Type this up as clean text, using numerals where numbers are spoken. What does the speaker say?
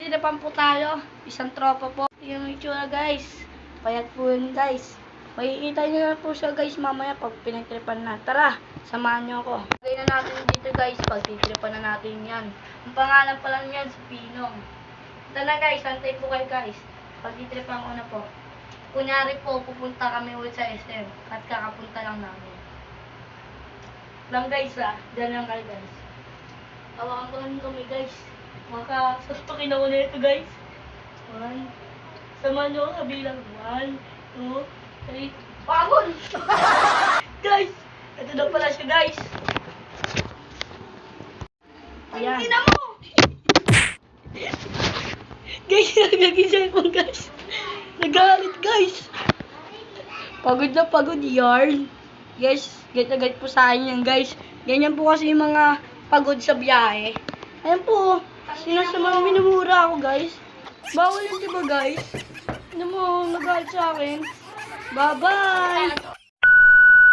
magtitiripan po tayo. Isang tropa po. Yung itsura guys. Payat po yun guys. Makikita nyo na po siya guys mamaya pag pinagtripan na. Tara, samahan nyo ako. Lagay na natin dito guys. Pagtitripan na natin yan. Ang pangalan pa lang yan si Pinong. Ito na guys, antay po kayo guys. Pagtitripan ko na po. Kunyari po, pupunta kami ulit sa SM. At kakapunta lang namin. Lang guys Diyan lang kayo guys. Hawakan ko lang kami guys. Sastukin ako na ito guys. 1. Samahan nyo ako sa bilang. 1, 2, 3. Pagod! Guys! Ito na pala siya guys. Ayan. Tingnan mo! Guys, naging cellphone guys. Nagalit guys. Pagod na pagod yarn. Guys, get na get po sa akin yan guys. Ganyan po kasi yung mga pagod sa biyahe. Ayan po. Sinasama minumura ako guys. Bawal yun diba guys? Ano mo, nagalit sa akin. Bye bye!